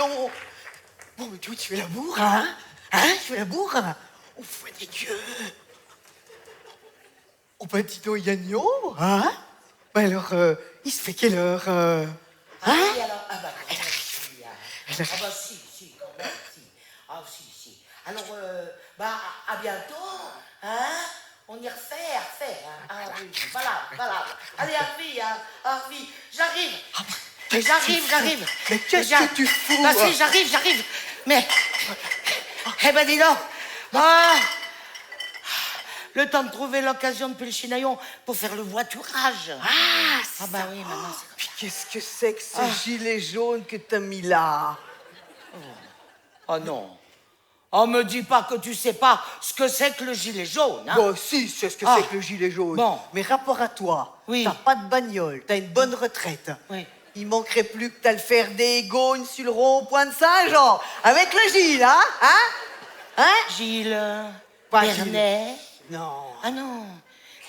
non. Bon, mais tu fais la bourre, hein? Hein? Tu fais la bourre? Oh, foi des dieux. Oh, ben, dis donc, Yannion, hein? Ben alors, il se fait quelle heure, hein? Oui, alors, ah bah, quand même, si, hein. Ah bah, si, quand même, si. Ah, si. Alors, bah, à bientôt, hein? On y refait, hein? Ah oui, voilà. Allez, Harvey, j'arrive. J'arrive. Mais qu'est-ce que tu fous? Bah si, j'arrive. Mais, eh ben dis donc, ah, le temps de trouver l'occasion depuis le Chinaillon pour faire le voiturage. Ah bah oui, maman, c'est comme Puis qu'est-ce que c'est que ce gilet jaune que t'as mis là? Oh non. Oh, me dis pas que tu sais pas ce que c'est que le gilet jaune, hein? Bon, si, c'est ce que c'est que le gilet jaune. Bon. Mais rapport à toi, Oui. t'as pas de bagnole, t'as une bonne retraite. Oui. Il manquerait plus que t'as le faire des gognes sur le rond-point de Saint-Jean. Avec le Gilles, hein? Hein? Gilles Pas Bernet. Non. Ah non.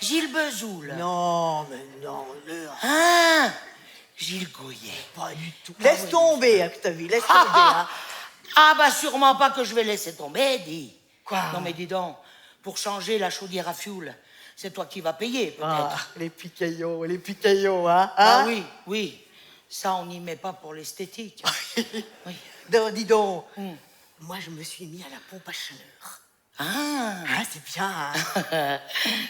Gilles Bezoul. Non, mais non, Ah, Gilles Goyer. pas du tout. Laisse tomber, hein, que t'as vu, laisse tomber, hein. Ah bah sûrement pas que je vais laisser tomber, dis. Quoi? Non mais dis donc, pour changer la chaudière à fioul, c'est toi qui vas payer peut-être. Ah, les picaillots, hein? Ah oui. Ça, on n'y met pas pour l'esthétique. Oui. Non, dis donc, moi je me suis mis à la pompe à chaleur. Ah, C'est bien, hein?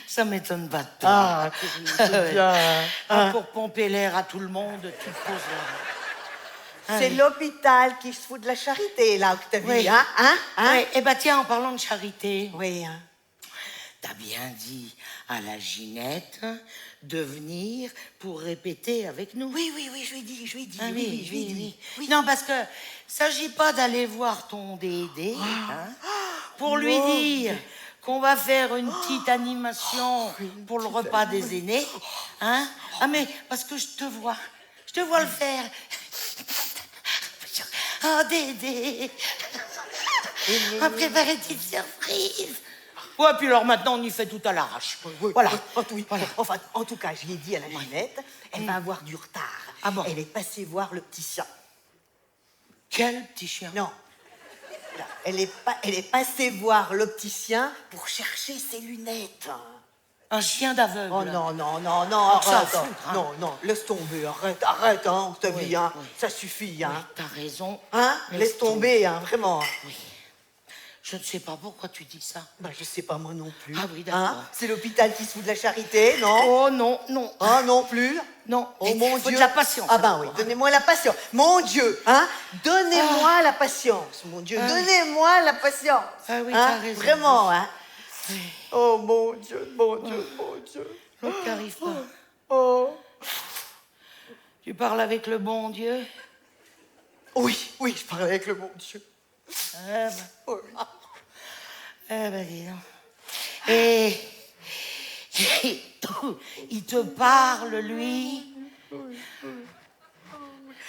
ça m'étonne pas de toi. C'est bien. Pour pomper l'air à tout le monde, tu te poses là. C'est l'hôpital qui se fout de la charité, là, que t'as vu, Oui. hein? Oui. Eh ben tiens, en parlant de charité, Oui, hein? t'as bien dit à la Ginette de venir pour répéter avec nous. Oui, je lui ai dit, je lui ai dit. Oui. Non, parce que s'agit pas d'aller voir ton Dédé, hein, pour lui dire qu'on va faire une petite animation pour le repas des aînés, hein. Ah mais parce que je te vois le faire. Oh Dédé, on préparer une petite surprise. Ouais, puis alors maintenant on y fait tout à l'arrache. Voilà. Enfin, en tout cas, j'ai dit à la Ginette, elle va avoir du retard. Ah bon? Elle est passée voir l'opticien. Quel petit chien. Non. Elle est passée voir l'opticien pour chercher ses lunettes. Un chien d'aveugle. Oh non, ça arrête. fout, hein. Non, laisse tomber, arrête, hein, Octavie, Oui, hein. oui. Ça suffit, hein. Oui, t'as raison. Hein? Laisse tomber, hein, vraiment. Oui. Je ne sais pas pourquoi tu dis ça. Bah, je sais pas moi non plus. Ah oui, d'accord. C'est l'hôpital qui se fout de la charité, non? Oh non. Ah non plus? Non. Oh mon faut Dieu. de la patience. Ah bah oui, hein. donnez-moi la patience. Mon Dieu, hein? Donnez-moi la patience, mon Dieu. Donnez-moi la patience. Ah oui, Hein? t'as raison. Vraiment, hein? Oui. Oh mon Dieu. L'autre qui arrive pas. Oh. Tu parles avec le bon Dieu? Oui, je parlais avec le bon Dieu. Ah bah. Oh. Eh ben dis donc. Et il te parle, lui?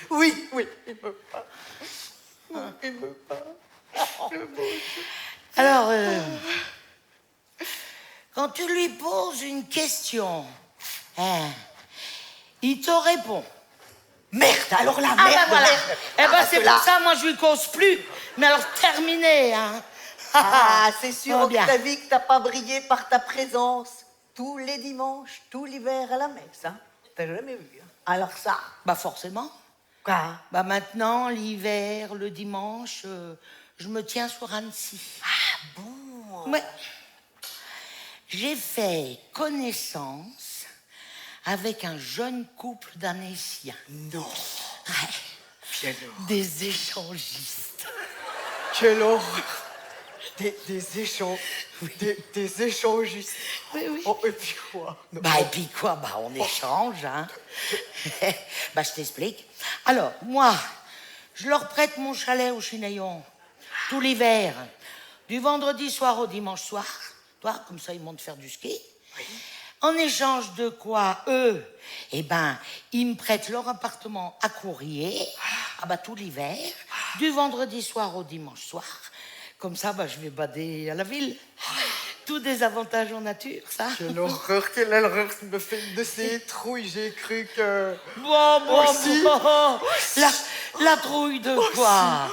Oui, il me parle. Il me parle. Le bon Dieu. Alors, quand tu lui poses une question, hein, il te répond. Merde, alors la Ah merde, ben voilà. merde. Eh ben parce c'est que pour là- ça, moi je lui cause plus. Mais alors terminé, hein. Ah, c'est sûr, Oh, bien. Octavie, que t'as pas brillé par ta présence tous les dimanches, tout l'hiver à la messe, hein? T'as jamais vu, hein? Alors ça, Bah forcément. quoi? Bah maintenant, l'hiver, le dimanche, je me tiens sur Annecy. Ah bon? Ouais. J'ai fait connaissance avec un jeune couple d'Annéciens. Non. Ouais. Quelle horreur. Des échangistes. Quelle horreur. Des échanges. Des échangistes. Oui. Oh, et puis quoi? Non. Bah et puis quoi? Bah on échange, hein. Bah je t'explique. Alors, moi, je leur prête mon chalet au Chinaillon, tout l'hiver, du vendredi soir au dimanche soir. Toi, comme ça, ils montent faire du ski. En échange de quoi, eux, eh ben, ils me prêtent leur appartement à courrier, tout l'hiver, du vendredi soir au dimanche soir. Comme ça, je vais bader à la ville. Tous des avantages en nature, ça. Quelle horreur, quelle horreur. Ça me fait une de ces trouilles. J'ai cru que... Bon. Aussi. La trouille de quoi?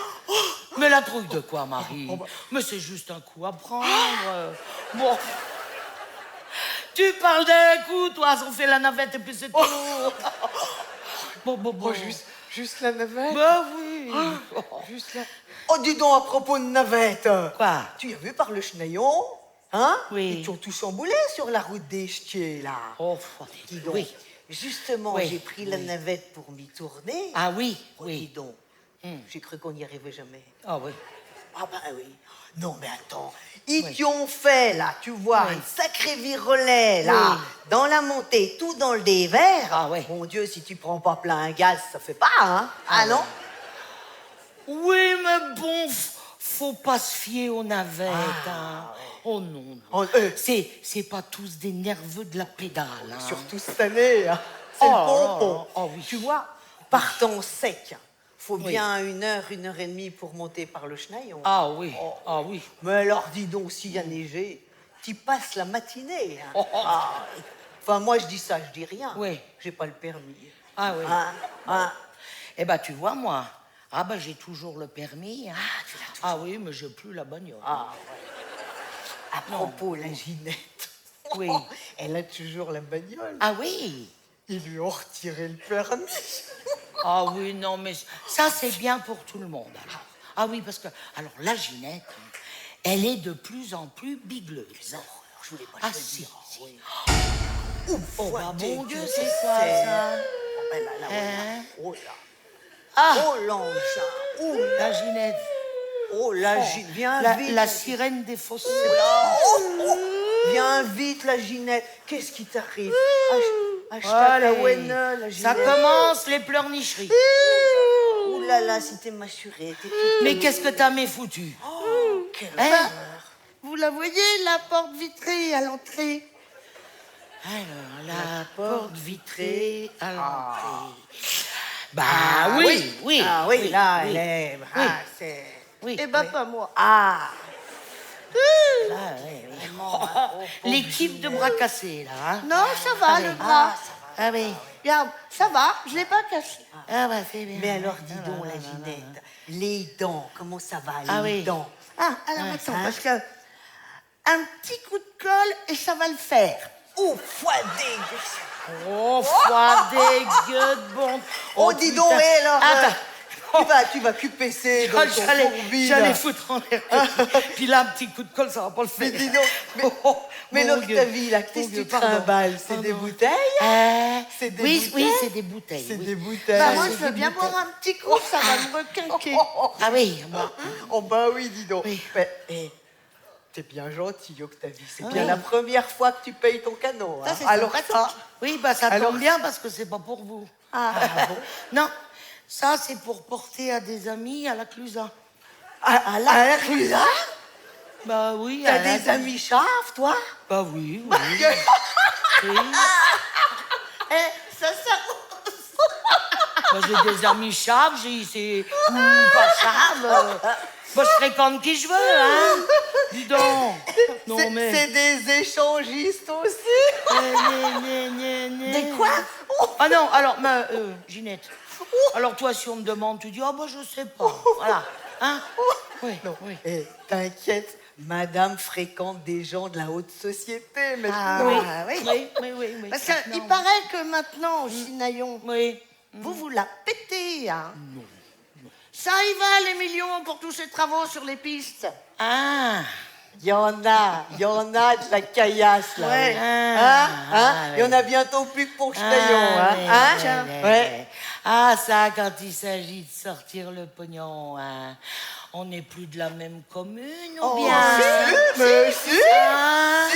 Mais la trouille de quoi, Marie? Mais c'est juste un coup à prendre. Bon. Tu parles d'un coup, toi, on fait la navette et puis c'est tout. Bon. Oh, juste la navette. Bah oui. Juste la... Oh, dis donc, à propos de navette. Quoi? Tu as vu par le Chenaillon, hein? Oui. Ils t'ont tout chamboulé sur la route des Ch'tiers, là. Oh, Dis donc, oui. justement, Oui, j'ai pris la navette pour m'y tourner. Ah oui, Oh, dis oui. donc, j'ai cru qu'on n'y arrivait jamais. Ah oui. Ah ben oui. Non, mais attends, ils t'y ont fait, là, tu vois, Oui. un sacré virelet, là, Oui. dans la montée, tout dans le dévers. Ah ouais. Mon Dieu, si tu prends pas plein gaz, ça fait pas, hein? Ah non? Oui, mais bon, faut pas se fier aux navettes, hein. Oh non. Oh, C'est pas tous des nerveux de la pédale, hein. Surtout cette année, hein. C'est Oh le là pompon. là. Oh oui. Tu vois, partant sec, faut Oui. bien 1 heure et demie pour monter par le Chenaillon. Ah oui, Oh. ah oui. Mais alors, dis donc, s'il y a neigé, t'y passes la matinée. Hein. Oh, oh. Ah, enfin, moi, je dis ça, je dis rien. Oui. J'ai pas le permis. Ah oui. Hein. Eh ben, tu vois, moi, j'ai toujours le permis, hein. Tu l'as toujours. Ah oui, mais j'ai plus la bagnole. Ah, ouais. À propos, la Ginette. Oui. Elle a toujours la bagnole. Ah oui. Ils lui ont retiré le permis. Ah oui, non, mais ça, c'est bien pour tout le monde, alors. Ah oui, parce que, alors, la Ginette, elle est de plus en plus bigleuse. Non, je voulais pas Ah te le si, dire. si. Oui. Oh, bah, T'es mon Dieu, que c'est quoi, ça? Oh, ben là, là, Hein? oh là. Ah, Oh l'engin. Oh là. la Ginette. Oh la Ginette. Viens La, vite. la sirène des fossés. Oh. Viens vite, la Ginette. Qu'est-ce qui t'arrive? Allez, la ça Ginette. commence les pleurnicheries. Oh là là, si t'es massurée, t'es toute... Mais qu'est-ce que t'as mes foutu? Oh, quelle Hein? horreur. Vous la voyez, la porte vitrée à l'entrée? Alors, la porte vitrée à l'entrée. Bah Ah, oui. Ah oui, là, oui. elle est... Oui. Ah, c'est... Oui. Eh ben, pas moi. Ah. Ah, oui. L'équipe de bras cassés, là. Hein? Non, ça va, le bras. Ah oui. Regarde, ça va, je l'ai pas cassé. Ah bah c'est bien. Mais alors, dis donc, la Ginette, les dents, comment ça va, Ah les oui. dents? Ah, alors Ouais, attends, hein. parce que un petit coup de colle et ça va le faire. Oh, foi dégueu. Oh, foi dégueu de bon. Oh, dis donc, putain. et alors, Attends. tu vas QPC dans ton fourbi, J'allais là. foutre en l'air. Puis là, un petit coup de colle, ça va pas le faire. Mais dis donc, mais mon l'Octavie, là, qu'est-ce que tu trimbales? C'est des bouteilles? C'est des oui, bouteilles? oui, c'est des bouteilles. C'est oui. des bouteilles. Bah, moi, c'est je veux des bien bouteilles. boire un petit coup, ça va me requinquer. Ah oui, moi. Oh, bah oui, dis donc. Oui. Mais, t'es bien gentil, Octavie. C'est Oui. bien la première fois que tu payes ton canot. Hein. Ça, c'est Alors sympathique. ça... Oui, bah ça Alors- tombe bien parce que c'est pas pour vous. Ah bon? Non, ça c'est pour porter à des amis à la Clusa. À la Clusa? Bah oui. T'as à la- des amis chaves, toi? Bah oui, oui. oui. Eh, ça, Bah, j'ai des amis chaves, c'est ou pas chaves. Bah, je fréquente qui je veux, hein. Dis donc. Non mais. C'est des échangistes aussi? Des quoi? Ah non, alors, Ginette. Alors toi, si on me demande, tu dis, ah bah je sais pas. Voilà. Hein? Oui, oui. Eh, t'inquiète, madame fréquente des gens de la haute société maintenant. Oui, oui. oui. Parce qu'il paraît que maintenant, au Chinaillon, Oui. vous la pétez, hein. Non. Ça y va, les millions pour tous ces travaux sur les pistes. Ah. Il y en a de la caillasse, là. Ouais. oui. Hein? Ah, Il y en a bientôt plus que pour le Chenaillon, hein? ouais, Hein? ouais, Ouais. ouais. Ah, ça, quand il s'agit de sortir le pognon, hein. On n'est plus de la même commune, ou bien? Mais si! Ah,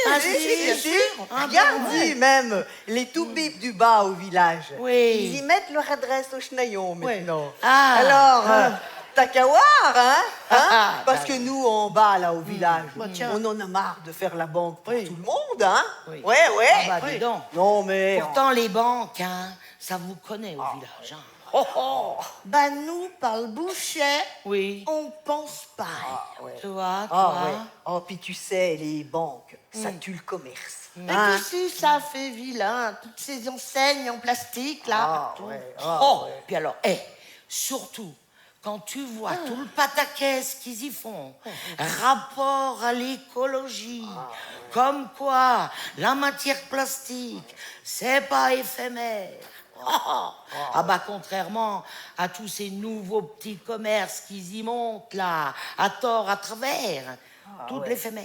Ah, bien si. sûr. Ah, Regarde, ben ouais. dis, même les toubibs du bas au village. Oui. Ils y mettent leur adresse au Chenaillon maintenant. Ah. Alors, t'as qu'à voir, hein? Ah, Parce bah que nous, en bas, là, au village, tiens. on en a marre de faire la banque pour tout le monde, hein? Oui. Ouais, ouais. Ah, bah, dis donc. Non, mais... Pourtant, les banques, hein, ça vous connaît au village, hein. Oh, oh. Bah, nous, par le bouchet, Oui. on pense pareil. ouais. Tu vois, Ah, toi. ouais. Oh, puis tu sais, les banques, ça tue le commerce. Mais Hein? qu'est-ce que ça fait vilain, toutes ces enseignes en plastique, là. Ah, ouais. Ah, Oh, ouais. puis alors, Surtout quand tu vois tout le pataquès qu'ils y font, rapport à l'écologie, comme quoi la matière plastique, c'est pas éphémère. Ah bah contrairement à tous ces nouveaux petits commerces qu'ils y montent là, à tort, à travers, tout de l'éphémère.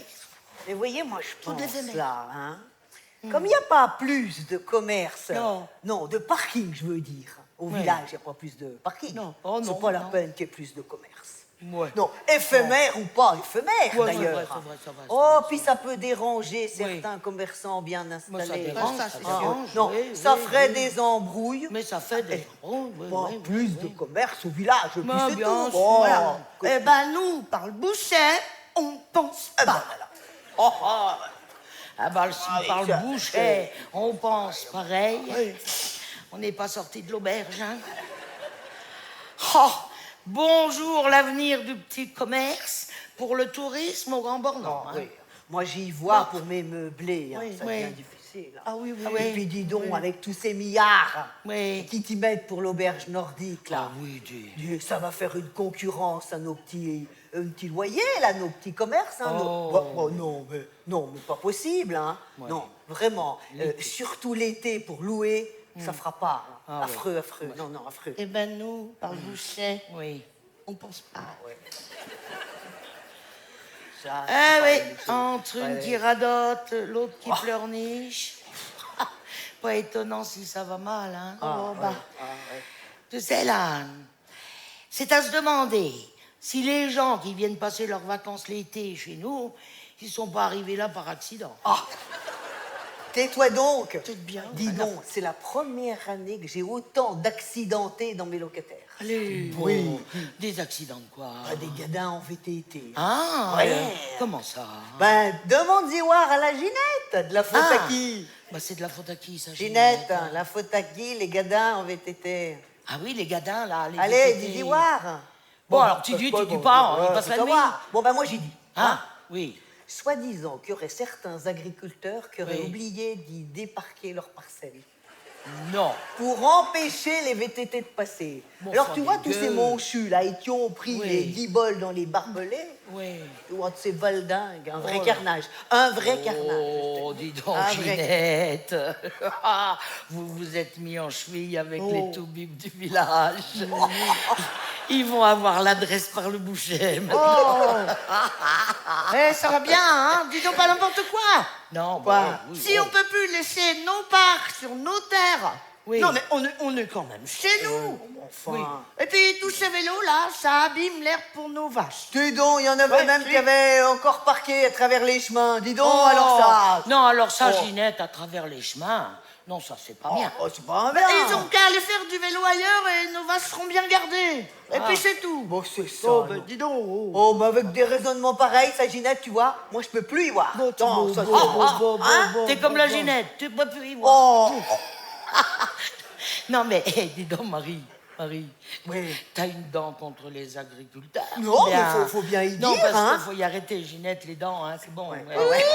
Mais voyez, moi, je Tout pense défait, là, hein, comme il n'y a pas plus de commerce, Non. de parking, je veux dire. Au Ouais. village, il n'y a pas plus de parking. Non. Oh, C'est non, pas la non. peine qu'il y ait plus de commerce. Ouais. Non, éphémère ou pas éphémère, Ouais, d'ailleurs. c'est vrai, c'est vrai. Oh, puis ça peut déranger certains commerçants bien Moi, ça installés. dérange, ça, ça c'est dérange. Non, oui, ça oui, ferait oui. des embrouilles. Mais ça fait des... Oh, oui, Pas oui, plus oui, de oui. commerce au village, puis Mais c'est bien tout. sûr. Oh, Voilà. que- Eh ben, nous, par le boucher, on pense Eh ben, pas. voilà. Oh, oh. Ah bah, si Ah oui, par le ça, boucher, on pense pareil. On n'est pas sorti de l'auberge, hein. Oh, bonjour l'avenir du petit commerce pour le tourisme au Grand Bornand. Ah, hein. oui. Moi, j'y vois pour mes meublés. Hein. Oui, Ça oui. devient difficile. Hein. Ah oui, oui, Ah oui. Et puis, dis donc, avec tous ces milliards Oui. qui t'y mettent pour l'auberge nordique, là. Ah oui, dis. Ça va faire une concurrence à nos petits loyers, là, nos petits commerces. Hein, Oh. non, mais pas possible. Hein. Ouais. Non, vraiment. Surtout l'été pour louer, ça fera pas. Hein. Ah, affreux. Non, affreux. Eh ben, nous, par le boucher, Oui. on pense pas. Ça, Eh c'est oui, pas une chose. entre une Ouais. qui radote, l'autre qui pleurniche. Pas étonnant si ça va mal, hein. Ah, bah. ouais. Ah, ouais. Tu sais, là, c'est à se demander si les gens qui viennent passer leurs vacances l'été chez nous, ils sont pas arrivés là par accident. Tais-toi donc. Peut-être bien. Dis donc, c'est la première année que j'ai autant d'accidentés dans mes locataires. Allez, Oui. Des accidents de quoi? Ah, des gadins en VTT. Ah, Ouais. comment ça? Ben, demande-y voir à la Ginette, de la faute à qui? Bah, c'est de la faute à qui, ça, Ginette, hein, la faute à qui, les gadins en VTT? Ah oui, les gadins, là, les Allez, VTT. dis-y voir. Bon, alors, tu dis pas, il passe la nuit. Bon, ben moi j'y dis. Ah, oui. Soi-disant qu'il y aurait certains agriculteurs qui auraient Oui. oublié d'y déparquer leurs parcelles Non. pour empêcher les VTT de passer. Bon, Alors ça tu vois tous ces dégueule. monchus là, et qui ont pris Oui. les 10 bols dans les barbelés, Oui. tu vois tous ces valdingues, un vrai Oh là. carnage. Un vrai carnage. Oh, dis donc, Ah, vrai. Ginette. Ah, vous vous êtes mis en cheville avec Oh. les toubibs du village. Ils vont avoir l'adresse par le boucher. maintenant. Eh, ça va bien, hein? Dis donc pas n'importe quoi. Non, Quoi? bah, oui, Si oh. on peut plus laisser nos parcs sur nos terres. Oui. Non, mais on est quand même chez nous. Enfin. Oui. Et puis tous ces vélos-là, ça abîme l'herbe pour nos vaches. Dis donc, il y en avait Ouais, même oui. qui avaient encore parqué à travers les chemins. Dis donc, Oh, alors ça. Non, alors ça, Oh. Ginette, à travers les chemins, non, ça, c'est pas bien. Oh, c'est pas Mais bien. ils ont qu'à aller faire du vélo ailleurs et nos vaches seront bien gardées. Et puis c'est tout. Bon, c'est ça. Oh, non. ben dis donc. Oh. Oh, mais avec des raisonnements pareils, ça, Ginette, tu vois, moi, je peux plus y voir. Bon, Non, ça, c'est- T'es comme la Ginette, tu peux plus y voir. Oh, Non, mais dis donc, Marie, oui. t'as une dent contre les agriculteurs. Non, mais Bien. faut bien y Non, dire, parce hein. qu'il faut y arrêter, Ginette, les dents, hein, c'est bon. Ouais. Ouais.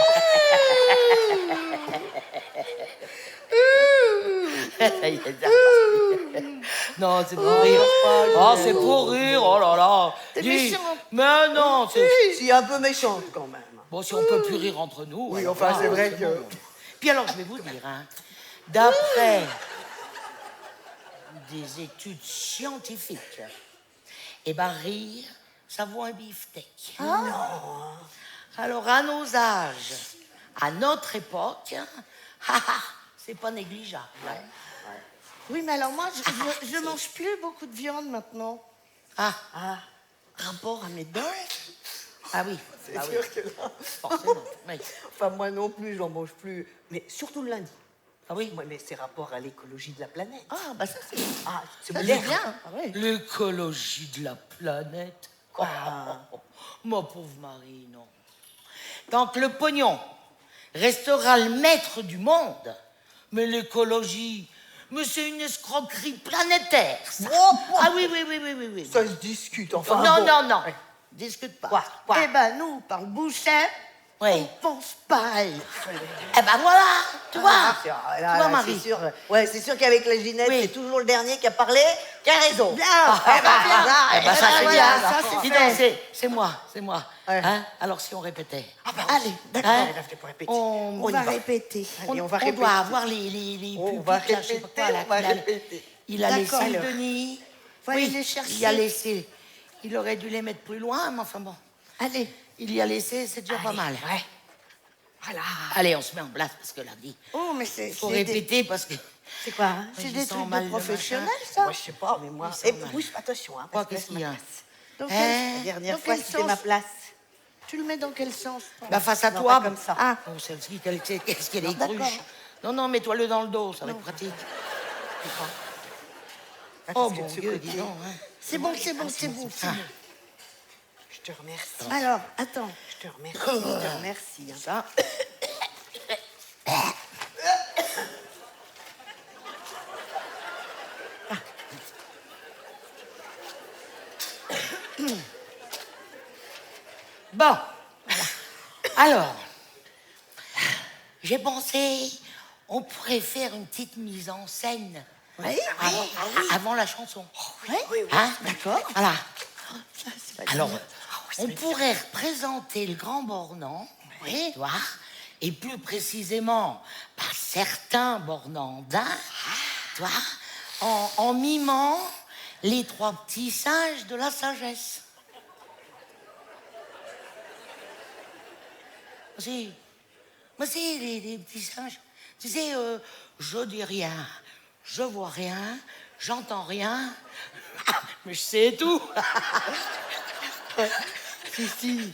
Ça y est, c'est reparti. Non, c'est pour rire. Oh, c'est pour rire, oh là là. T'es Dis, méchante. Mais non, c'est... Si, un peu méchante, quand même. Bon, si on peut plus rire entre nous... Oui, alors enfin, là, c'est vrai que- bon. Puis alors, je vais vous dire, hein, d'après des études scientifiques, eh ben, rire, ça vaut un beefsteak. Alors, à nos âges, à notre époque, c'est pas négligeable. hein. Oui, mais alors moi, je mange plus beaucoup de viande maintenant. Ah, Rapport à mes dents. ah oui, C'est ah oui, sûr que là... forcément. Oui. Enfin, moi non plus, j'en mange plus. Mais surtout le lundi. Ah oui, Ouais, mais c'est rapport à l'écologie de la planète. Ah, bah ça c'est Ah, c'est ça, c'est moderne. bien. Ah, ouais. l'écologie de la planète. Quoi? Ma pauvre Marie, non. Tant que le pognon restera le maître du monde, mais l'écologie, mais c'est une escroquerie planétaire, ça. Oh, Ah oui, oui, oui, oui, oui, oui. Ça se discute, enfin. non, bon. non, non. Discute pas. Quoi? Eh ben nous, par le boucher, Oui. pense pas. Eh ben voilà, tu vois. C'est sûr, là, Tu là, vois, Marie. C'est sûr, ouais, c'est sûr qu'avec la Ginette, Oui. c'est toujours le dernier qui a parlé, qui a raison. Bien. Eh ben ça c'est voilà, bien. ça, c'est Dis fait. donc, c'est moi. Ouais. Hein? Alors si on répétait. Allez, d'accord. Hein? Pour répéter. On y va va. répéter. Allez, on va On répéter. doit avoir les On pupitres, va là, je sais pas quoi, répéter, là, on va qu'il a- répéter. Il a D'accord. laissé le Alors, Denis. faut aller les chercher. Il a laissé. Il aurait dû les mettre plus loin, mais enfin bon. Allez. Il y a laissé, c'est déjà pas mal. Ouais. Voilà. Allez, on se met en place parce que là, dit. Oh, mais c'est Faut des, répéter parce que. C'est quoi, hein? c'est je des sens trucs mal de le professionnels, machin. ça. Moi, je sais pas, mais moi... Ils sont Eh, mal. bouge, attention, hein, Quoi, parce que là, qu'est-ce c'est qu'il y ma a place. Dans Hein quel- La dernière dans fois, quel c'était sens ma place. Tu le mets dans quel sens toi Bah, face à Non, toi. pas comme ça. Ah. Bon, celle-ci, qu'est-ce qu'elle est D'accord. cruche. Non, mets-toi-le dans le dos, ça va être pratique. Ah, Oh parce que mon de ce Dieu, côté- dis donc. Hein. C'est bon, c'est bon, c'est bon. Ah, Je te remercie. Alors, attends. Je te remercie. Je te remercie. hein. ça. Bon, alors, j'ai pensé, on pourrait faire une petite mise en scène Oui, avant la chanson. oui, Hein? d'accord. Voilà. Ça, c'est pas Alors, bien. on pourrait représenter le Grand Bornand, tu vois, et plus précisément, certains Bornandins, tu vois, en mimant les trois petits singes de la sagesse. Moi, c'est les petits singes. Tu sais, je dis rien, je vois rien, j'entends rien, mais je sais tout. Si,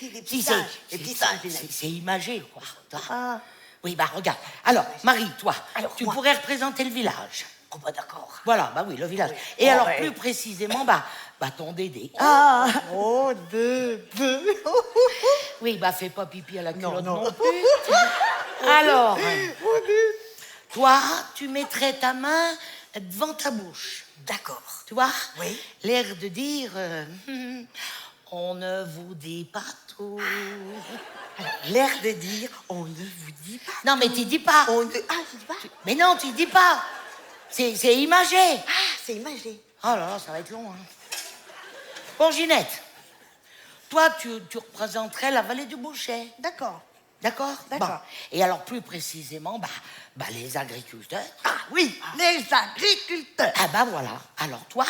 les petits singes, les petits singes, les nains. c'est imagé, quoi. Ah. Oui, bah regarde. Alors, Marie, toi, Alors, tu moi. pourrais représenter le village. Oh, bah d'accord. Voilà, bah oui, le village. Oui. Et Oh, alors, ouais. plus précisément, ton Dédé. Ah, Oh, deux. Oui, bah fais pas pipi à la culotte non. non plus. Alors, toi, tu mettrais ta main devant ta bouche. D'accord. Tu vois? Oui. L'air de dire, on ne vous dit pas tout. L'air de dire, on ne vous dit pas. Non, mais tu dis pas. On ne... Ah, je dis pas. Mais non, tu dis pas. C'est imagé. Ah, c'est imagé. Oh là là, ça va être long. Hein. Bon, Ginette, toi, tu représenterais la vallée du Bouchet. d'accord. D'accord? D'accord. Bon. Et alors, plus précisément, les agriculteurs. Ah oui, les agriculteurs. Ah bah voilà. Alors, toi,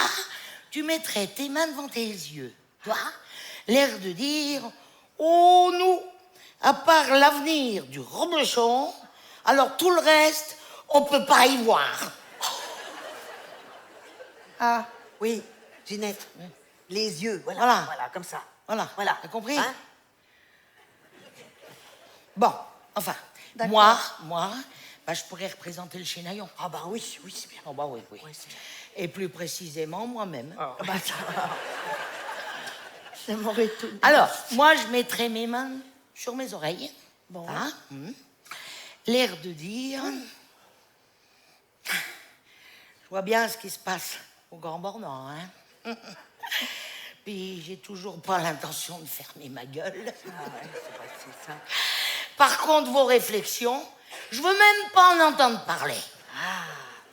tu mettrais tes mains devant tes yeux. Toi, l'air de dire, oh, nous, à part l'avenir du reblochon, alors tout le reste, on peut pas y voir. Ah, Oui, Ginette. Les yeux, voilà. Voilà. Voilà, comme ça. Voilà. Voilà. T'as compris? Hein? Bon, enfin, D'accord. moi, je pourrais représenter le Chénaillon. Ah bah oui, c'est bien. Oh bah oui. Oui, c'est bien. Et plus précisément, moi-même. Ah, bah, ça... ça m'aurait tout dit. Alors, moi, je mettrais mes mains sur mes oreilles. Bon. Hein, l'air de dire... Je vois bien ce qui se passe au Grand Bornand, hein. Puis j'ai toujours pas l'intention de fermer ma gueule. Ah ouais, c'est ça. Par contre, vos réflexions, je veux même pas en entendre parler. Ah,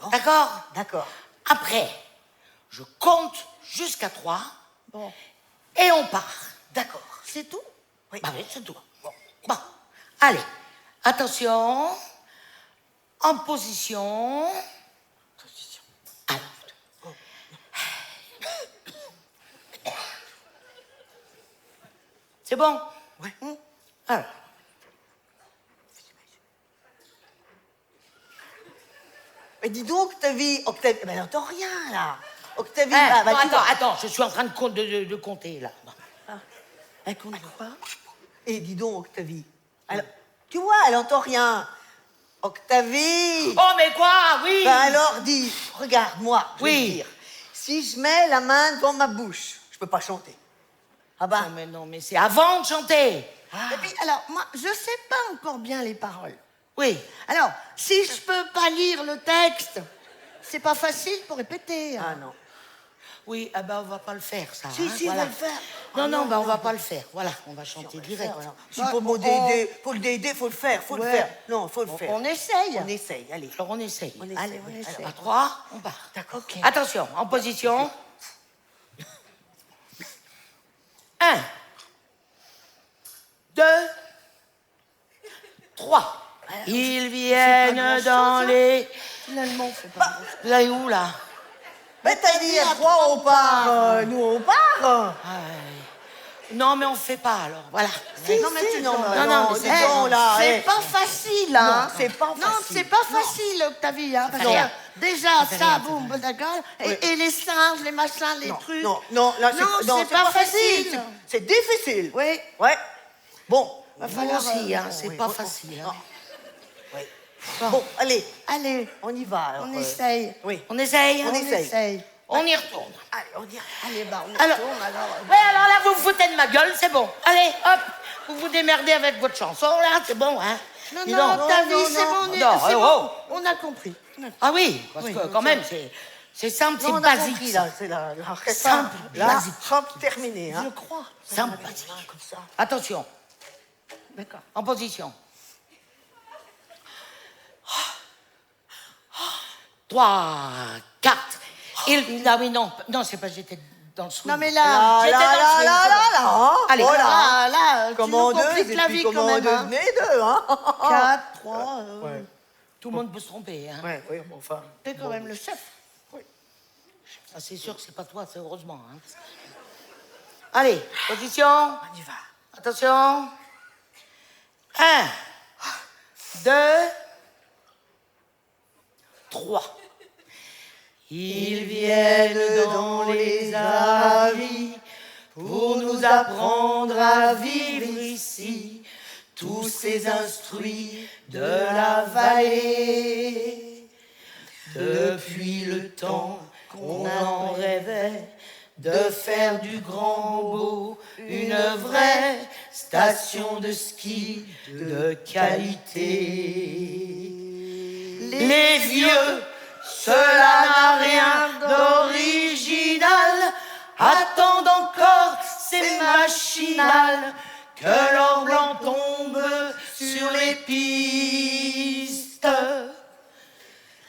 bon. D'accord? D'accord. Après, je compte jusqu'à 3 Bon, et on part. D'accord. c'est tout? Oui. Bah oui, c'est tout. Bon, allez, attention, en position. Alors. C'est bon? Ouais. Alors. Mais dis donc, Octavie, mais elle n'entend rien, là. Octavie, Hein, bah, tu vas- attends, je suis en train de compter, là. Elle compte quoi? Et dis donc, Octavie. Alors, tu vois, elle n'entend rien. Octavie. Oh, mais quoi? Oui! Bah alors, dis, regarde-moi, je vais Oui. te dire. Si je mets la main devant ma bouche, je peux pas chanter. Ah bah. Non, mais c'est avant de chanter. Et puis, alors, moi, je sais pas encore bien les paroles. Oui. Alors, si je peux pas lire le texte, c'est pas facile pour répéter. hein. Ah non. Oui, ah ben on va pas le faire, ça. Si, hein, si, on voilà. va le faire. Non, non, ben on va pas le faire. Voilà, on va chanter direct. Si pour mon DD, pour le DD, faut le faire, faut le Ouais. faire. Non, faut le faire. On essaye. On essaye, allez. Alors on essaye. On essaye. Allez, on essaye. À 3, on part. D'accord. Ok. Attention, en position. 1, 2, 3. Ils viennent grand-chose, dans hein. les... Finalement, on fait pas. Vous allez où, là? Mais t'as dit à 3, on part. Nous, on part. Ah, non, mais on fait pas, alors. Voilà. Non, mais tu non, non, non, mais c'est c'est bon, là. C'est eh. pas facile, hein. Non, c'est pas Non, facile. c'est pas facile, Octavie, hein. Parce fait rien. que déjà, fait ça, rien, boum, d'accord. Oui. Et les singes, les machins, les Non, trucs. non, non, là, Non, c'est pas facile. C'est difficile. Oui. Ouais. Bon. Va Vous falloir, aussi, hein, c'est oui, pas oui, facile. non. Hein. Oui. Bon, allez, Allez, on y va. Alors, on essaye. Oui. On essaye? On hein? essaye. On y retourne. Allez, on y va. Allez, bah, on Alors, retourne, alors. ouais, alors là, vous vous foutez de ma gueule, c'est bon. Allez, hop, vous vous démerdez avec votre chanson, là, c'est bon, hein. Non, Dis non, donc. Octavie, non, c'est non. bon, Non, c'est oh, bon. On a compris. Ah oui, parce que quand même, c'est simple, c'est Non, on a basique. compris, ça. là. C'est la Simple, là, basique. simple, terminé. Hein. Je crois. Simple, basique. Comme ça. Attention, D'accord. en position. 3, 4. Ah oui, non, non, c'est pas j'étais dans le swing. Non, mais Là, là, j'étais là, dans le là, swing, là, c'est là, bon. là, hein. Allez, Voilà. là, là, tu Comment nous deux, compliques et la puis vie quand comment même, hein. devenez deux, hein. 4, 3, Ouais. Tout le monde peut se tromper, hein. Ouais, oui, bon, enfin. t'es quand même le chef. Ça, c'est sûr que c'est pas toi, c'est heureusement. Hein. Allez, position. On y va. Attention. 1, 2, 3. Ils viennent dans les avis pour nous apprendre à vivre ici, tous ces instruits de la vallée. Depuis le temps qu'on en rêvait, de faire du Grand Beau une vraie station de ski de qualité. Les vieux, cela n'a rien d'original, attendent encore, c'est machinal, que l'or blanc tombe sur les pistes.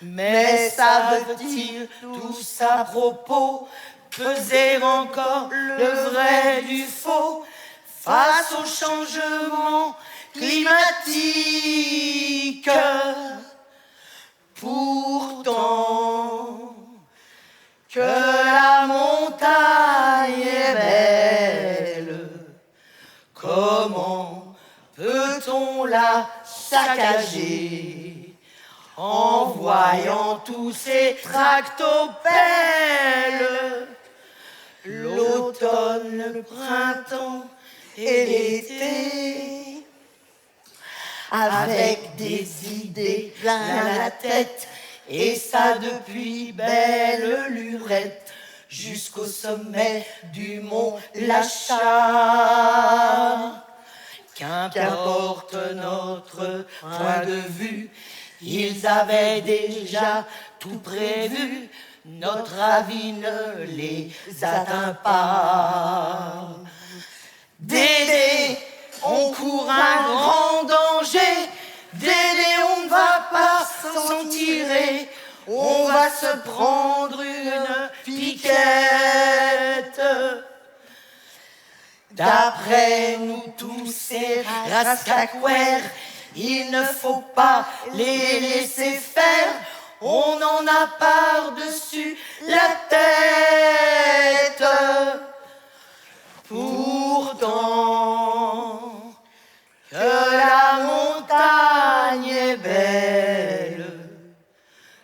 Mais savent-ils tous à propos peser encore le vrai du faux face au changement climatique? Pourtant, que la montagne est belle, comment peut-on la saccager en voyant tous ces tractopelles? L'automne, le printemps et l'été, avec des idées plein la tête, et ça depuis belle lurette jusqu'au sommet du mont Lachar. Qu'importe notre point de vue, ils avaient déjà tout prévu, notre avis ne les atteint pas. Dédé, on court un grand danger, Dédé, on ne va pas s'en tirer, on va se prendre une piquette. D'après nous tous ces rascacouères, il ne faut pas les laisser faire, on en a par-dessus la tête. Pourtant, que la montagne est belle,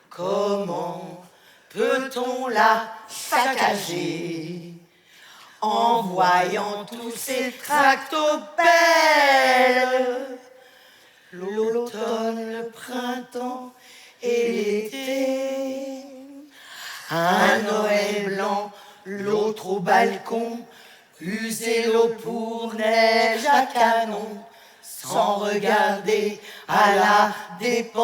comment peut-on la saccager en voyant tous ces tractopelles? L'automne, le printemps et l'été, un Noël blanc, l'autre au balcon, user l'eau pour neige à canon, sans regarder à la dépense.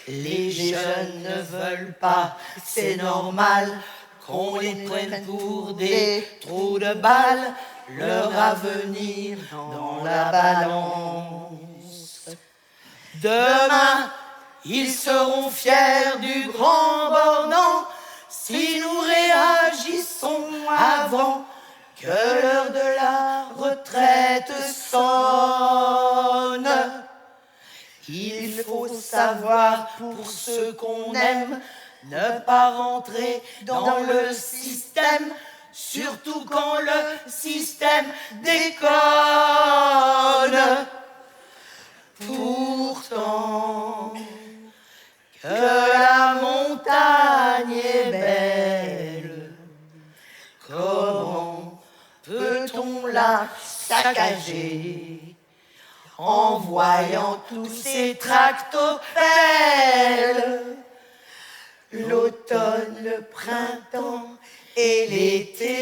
Les jeunes ne veulent pas, c'est normal qu'on les prenne pour des trous de balles, leur avenir dans la balance. Demain, ils seront fiers du grand bornand si nous réagissons avant que l'heure de la retraite sonne. Il faut savoir, pour ceux qu'on aime, ne pas rentrer dans le système, surtout quand le système déconne. Pourtant, que la montagne est belle, comment peut-on la saccager en voyant tous ces tractopelles? L'automne, le printemps et l'été.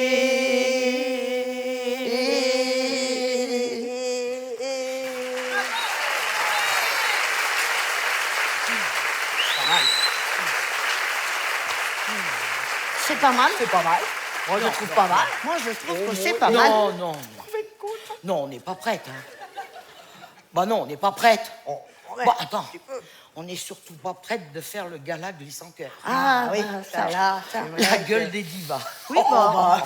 C'est pas mal. C'est pas mal. Moi, je trouve pas mal. Moi, je trouve que c'est pas mal. Non, non, non. Non, on n'est pas prête. Hein. Bah non, on n'est pas prête. ouais, Bah attends, on n'est surtout pas prête de faire le gala glissant cœur. Ah, oui, ça là, La gueule des divas. Oui, bah,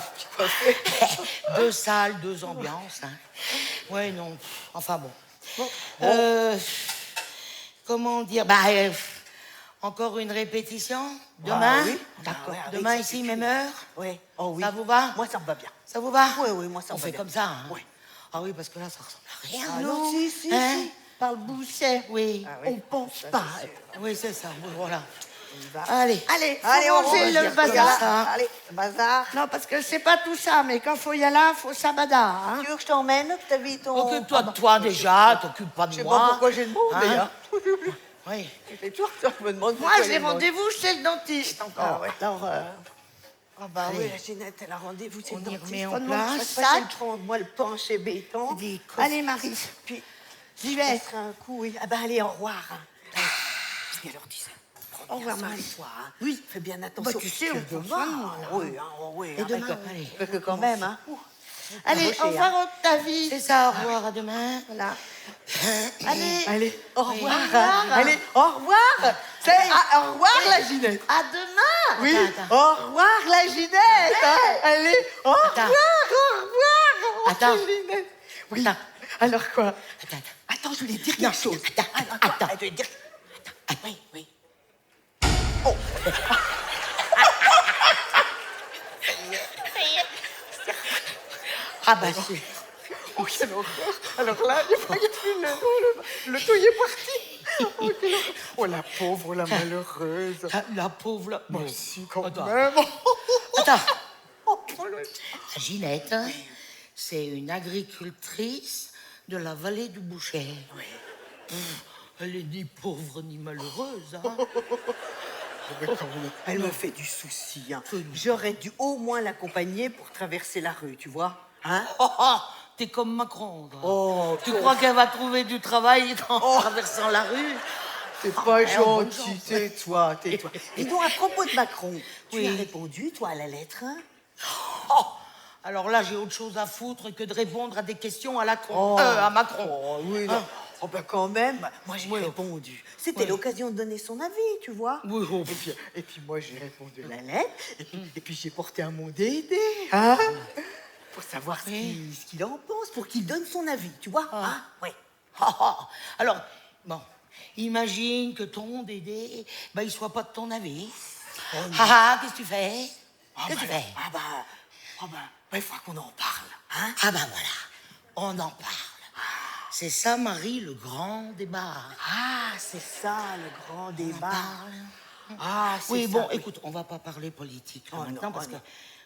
2 salles, 2 ambiances. Hein. Ouais, non. Enfin bon. Comment dire? Encore une répétition demain. oui. D'accord. Demain ici, même heure. Oui. Oh oui. Ça vous va? Moi, ça me va bien. Ça vous va? Oui, oui, moi, ça On me va fait bien. comme ça. Hein. Oui. Ah oui, parce que là, ça ressemble à rien. Ah non, si, Hein? si. Par le boucher. Oui. On pense pas. Oui, c'est ça. Oui, voilà. va. Allez. Allez, faut Allez, on manger va le dire comme bazar. ça. Allez, bazar. Non, parce que c'est pas tout ça, mais quand faut y aller, faut sabada. Hein. Tu veux que je t'emmène, que t'habites ton... Occupe-toi de toi déjà, t'occupe pas de Je sais moi. pas pourquoi j'ai demandé, hein. Oui. C'est toujours ça, je me demande Moi, pourquoi j'ai les demande. rendez-vous chez le dentiste encore. Ah ouais. Alors, Ah bah Allez. oui, la Ginette, elle a rendez-vous, c'est On le y dentiste. remet en Oh non, place. je passe pas chez le trente, moi, le penché béton. Dis, allez, Marie. Puis, J'y ça vais. sera un coup, oui. Ah bah allez, au revoir. Hein. Et alors, dis ça. Au revoir, Soin Marie. de toi, hein. Oui, fais bien attention. Bah, tu sais, on Que prend demain, soin de moi, là. Oui, hein, oui. Et hein, demain, parce que- allez. parce que quand même, hein. Allez, Embauché, au revoir, Octavie. C'est ça, au revoir, à demain. Voilà. Allez, Allez, au revoir. Au revoir. Allez, au revoir. C'est au revoir, la Ginette. à demain. Oui, Attends. au revoir, la Ginette. hein. Allez, au Attends. revoir. Attends. la Ginette. Oui. Attends. Alors quoi? Attends. Attends, je voulais dire Non, quelque chose. attends. Je voulais dire... Attends. Oui, oui. Ah bah c'est... Oh, quelle horreur. Alors là, il n'y a plus le tout y est parti. Oh, quelle horreur. Oh, la pauvre, la malheureuse. La pauvre, là... Moi aussi, quand Attends. même. Attends. Oh, le- La Ginette, hein, c'est une agricultrice de la vallée du Boucher. Elle est ni pauvre ni malheureuse. Hein. Elle me fait du souci. Hein. J'aurais dû au moins l'accompagner pour traverser la rue, tu vois. Hein? Oh, oh, t'es comme Macron. toi. Oh, Tu crois qu'elle va trouver du travail en traversant la rue? c'est pas elle a bonne gentil, chance. tais-toi, tais-toi. Dis donc, à propos de Macron, tu Oui. as répondu, toi, à la lettre, hein? Oh, alors là, j'ai autre chose à foutre que de répondre à des questions à Oh. à Macron. Oh, oui, non. Oh, ben quand même, moi j'ai Oui. répondu. C'était Oui. l'occasion de donner son avis, tu vois. Oui, oh, Et puis moi j'ai répondu à la lettre, et puis j'ai porté un mot d'aider, hein, pour savoir ce qu'il en pense, pour qu'il donne son avis, tu vois. Hein? Ouais. Ah, ah. Alors, bon, imagine que ton Dédé, ben, il soit pas de ton avis. Qu'est-ce que tu fais? Qu'est-ce que tu fais? Il faudra qu'on en parle, hein. Ah ben voilà, on en parle. C'est ça, Marie, le grand débat. Ah, c'est ça le grand débat. Parle. Ah, c'est Oui, ça, bon, oui. écoute, on va pas parler politique là, Oh maintenant non, parce oh que non.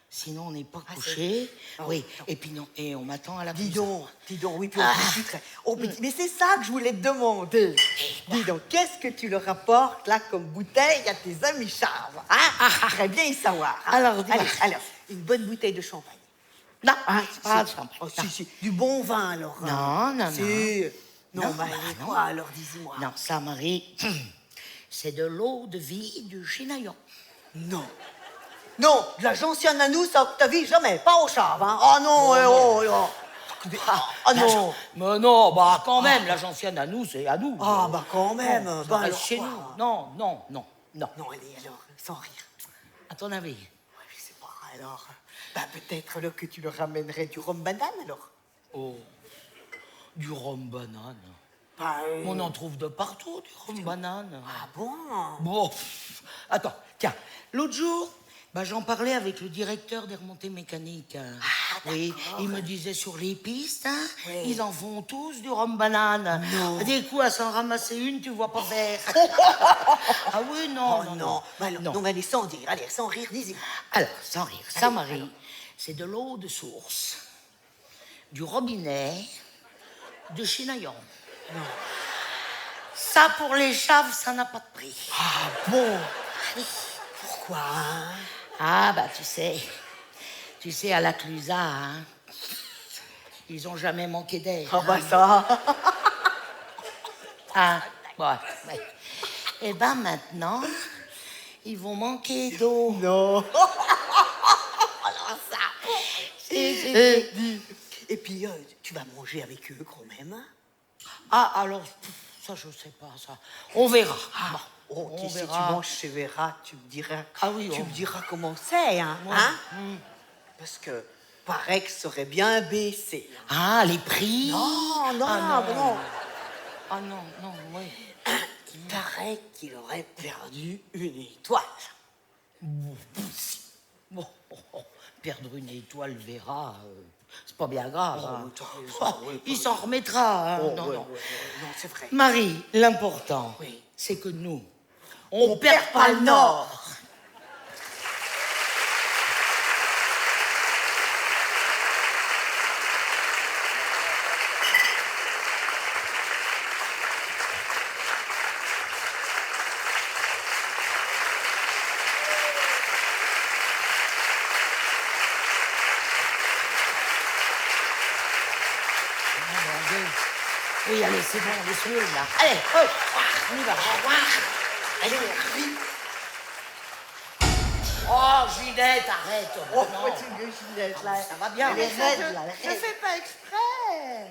sinon on n'est pas Ah, couché. c'est- Oui, non. et puis non, et on m'attend à la Dis prison. donc, oui, puis on discuterait. Oh, mais c'est ça que je voulais te demander. Dis donc, qu'est-ce que tu leur apportes là comme bouteille à tes amis Charles, hein? J'aimerais bien y savoir. Hein? Alors, dis-moi. allez, une bonne bouteille de champagne. Non, Hein, pas de si. champagne. Oh, si, du bon vin alors. hein. Non, non, Si. Non, Non, bah, bah, non. quoi alors, dis-moi. Non, ça, Marie, c'est de l'eau de vie du Chinaillon. Non. Non, de la gentiane à nous, ça, ta vie, jamais. Pas au chave, hein. Oh non, oh, oh. Ah non. Mais non, bah quand même, la gentiane à nous, c'est à nous. Ah bah quand même. Ça Bah, reste alors chez quoi? nous. Non, non, non, non. Non, allez, alors, sans rire. À ton avis? Ouais, je sais pas, alors. Bah peut-être alors que tu leur ramènerais du rhum banane, alors. Oh, du rhum banane. Bah, On en trouve de partout, du rhum banane. Ah bon? Bon, attends, tiens, l'autre jour, bah, j'en parlais avec le directeur des remontées mécaniques. Oui, il me disait sur les pistes, hein, Oui. ils en font tous du rhum banane. Non. Des coups, à s'en ramasser une, tu vois pas vert. Ah oui, non, Oh non, non. Bah, alors, non. non, allez, sans dire, allez, sans rire, dis-y. Alors, sans rire, ça, Marie, c'est de l'eau de source, du robinet, de Chinaillon. Non. Ça, pour les chaves, ça n'a pas de prix. Ah bon? Pourquoi, hein? Ah, bah, tu sais, à la Clusa, hein, ils ont jamais manqué d'air. Ah bah ça. Ah, ouais. Et ben maintenant, ils vont manquer d'eau. Non. Alors ça, Dis. Et puis, tu vas manger avec eux quand même, hein? Ah, alors, ça, je sais pas, ça. On verra. Bon, Oh, on si tu verra. manges chez Vera, tu me diras. Ah oui, tu on- me diras comment c'est, hein? Ouais. Hein? Mm. Parce que paraît que ça aurait bien baissé. Ah, les prix. Non, non, Ah, non. non. Ah non, non, oui. Il paraît qu'il aurait perdu une étoile. Bon, perdre une étoile, Vera, c'est pas bien grave. Oh, hein. t'as raison, Oh, oui, il s'en remettra. Hein. Oh, non, ouais, non. ouais, ouais, non, c'est vrai. Marie, l'important, Oui. c'est que nous, on perd pas le nord. Oui, allez, c'est bon, laisse-le là. Allez, hop, on y va. Allez, vite. Oh, Ginette, arrête. Oh, non. continue, Ginette, là. Ça va bien. Elle est mais raide, là, elle est Je raide. fais pas exprès.